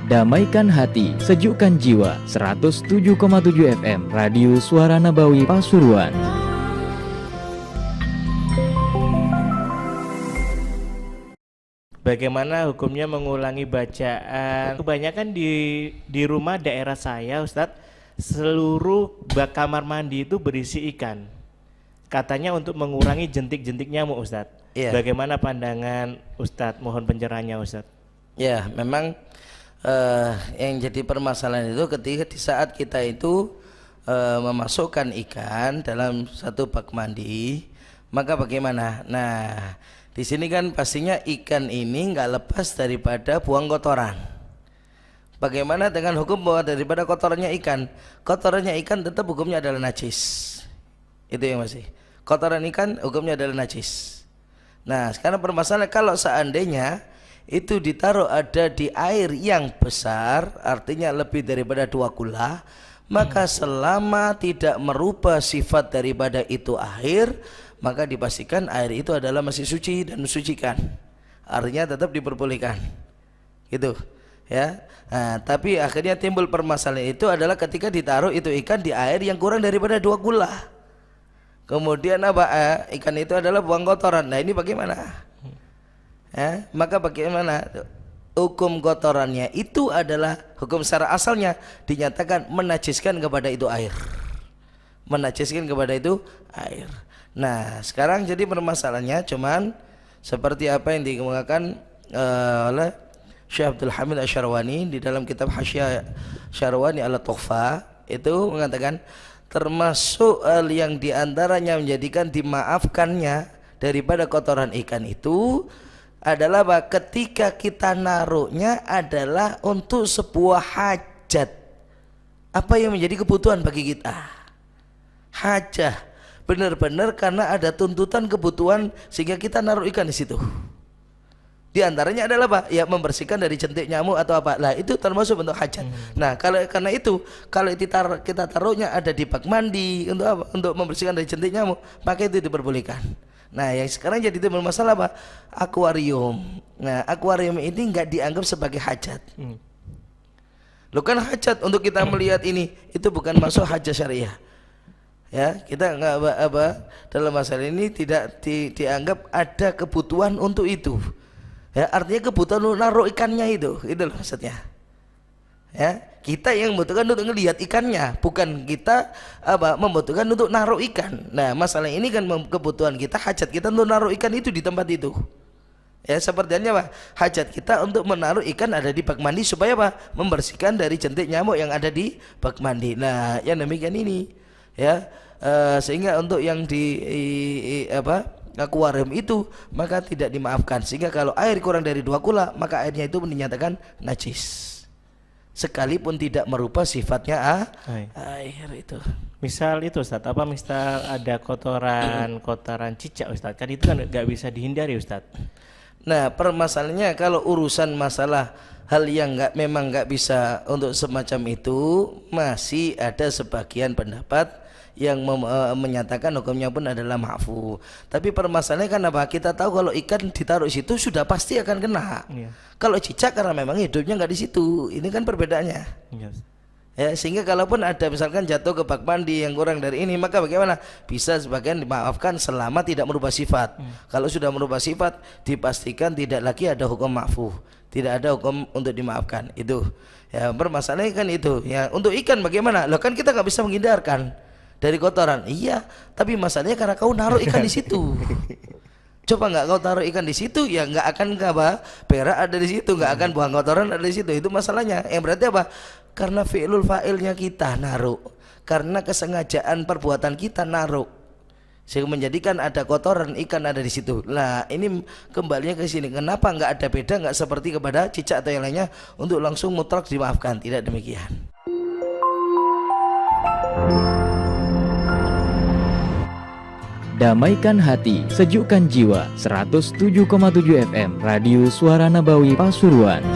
Damaikan hati, sejukkan jiwa. 107,7 FM Radio Suara Nabawi Pasuruan. Bagaimana hukumnya mengulangi bacaan? Kebanyakan di rumah daerah saya, Ustadz, seluruh bak kamar mandi itu berisi ikan. Katanya untuk mengurangi jentik-jentik nyamuk, Ustadz. Iya. Bagaimana pandangan Ustadz? Mohon pencerahannya, Ustadz. Ya, memang yang jadi permasalahan itu ketika di saat kita itu memasukkan ikan dalam satu bak mandi, maka bagaimana? Nah, di sini kan pastinya ikan ini nggak lepas daripada buang kotoran. Bagaimana dengan hukum bahwa daripada kotorannya ikan? Kotorannya ikan tetap hukumnya adalah najis. Itu yang masih. Kotoran ikan hukumnya adalah najis. Nah, sekarang permasalahan kalau seandainya itu ditaruh ada di air yang besar, artinya lebih daripada 2 kula, maka selama tidak merubah sifat daripada itu air, maka dipastikan air itu adalah masih suci dan mensucikan, artinya tetap diperbolehkan gitu ya. Nah, tapi akhirnya timbul permasalahan itu adalah ketika ditaruh itu ikan di air yang kurang daripada 2 kula, kemudian ikan itu adalah buang kotoran. Nah, ini bagaimana? Maka bagaimana hukum kotorannya itu adalah hukum secara asalnya dinyatakan menajiskan kepada itu air, menajiskan kepada itu air. Nah, sekarang jadi permasalahannya cuman seperti apa yang dikemukakan oleh Syekh Abdul Hamid Asy-Syarwani di dalam kitab Hasyiah Syarwani ala Tuhfah, itu mengatakan termasuk yang diantaranya menjadikan dimaafkannya daripada kotoran ikan itu adalah bahwa ketika kita naruhnya adalah untuk sebuah hajat, apa yang menjadi kebutuhan bagi kita, hajah, benar-benar karena ada tuntutan kebutuhan sehingga kita naruh ikan di situ. Di antaranya adalah apa? Ya, membersihkan dari jentik nyamuk atau apa. Lah, itu termasuk bentuk hajat. Nah, karena itu kalau kita taruhnya ada di bak mandi untuk apa? Untuk membersihkan dari jentik nyamuk, maka itu diperbolehkan. Nah, yang sekarang jadi timbul masalah apa? Akuarium. Nah, akuarium ini enggak dianggap sebagai hajat. Loh, kan hajat untuk kita melihat ini, itu bukan masuk hajat syariah. Ya, kita enggak apa dalam masalah ini tidak dianggap ada kebutuhan untuk itu. Ya, artinya kebutuhan untuk naruh ikannya itu loh maksudnya. Ya, kita yang membutuhkan untuk melihat ikannya, bukan kita membutuhkan untuk naruh ikan. Nah, masalah ini kan kebutuhan kita, hajat kita untuk naruh ikan itu di tempat itu. Ya, sepertinya apa? Hajat kita untuk menaruh ikan ada di bak mandi supaya apa? Membersihkan dari jentik nyamuk yang ada di bak mandi. Nah, yang demikian ini, ya, sehingga untuk yang di akuarium itu maka tidak dimaafkan, sehingga kalau air kurang dari 2 kula maka airnya itu dinyatakan najis sekalipun tidak merubah sifatnya air itu. Misal itu, Ustadz, misal ada kotoran cicak, Ustadz, kan itu kan nggak bisa dihindari, Ustadz. Nah, permasalahannya kalau urusan masalah hal yang memang nggak bisa untuk semacam itu, masih ada sebagian pendapat yang menyatakan hukumnya pun adalah ma'fu. Tapi permasalahannya kan apa? Kita tahu kalau ikan ditaruh situ sudah pasti akan kena. Iya. Kalau cicak karena memang hidupnya nggak di situ. Ini kan perbedaannya. Yes. Ya, sehingga kalaupun ada misalkan jatuh ke bak mandi yang kurang dari ini, maka bagaimana? Bisa sebagian dimaafkan selama tidak merubah sifat. Kalau sudah merubah sifat, dipastikan tidak lagi ada hukum ma'fu. Tidak ada hukum untuk dimaafkan. Itu. Ya, permasalahannya kan itu. Ya, untuk ikan bagaimana? Loh, kan kita nggak bisa menghindarkan dari kotoran. Iya, tapi masalahnya karena kau naruh ikan di situ. Coba nggak kau taruh ikan di situ, ya nggak akan berak ada di situ, nggak akan buang kotoran ada di situ. Itu masalahnya. Yang berarti apa? Karena fi'lul fa'ilnya kita naruh, karena kesengajaan perbuatan kita naruh, sehingga menjadikan ada kotoran ikan ada di situ. Nah, ini kembalinya ke sini. Kenapa nggak ada beda, nggak seperti kepada cicak atau yang lainnya untuk langsung mutlak dimaafkan? Tidak demikian. Damaikan hati, sejukkan jiwa. 107,7 FM Radio Suara Nabawi Pasuruan.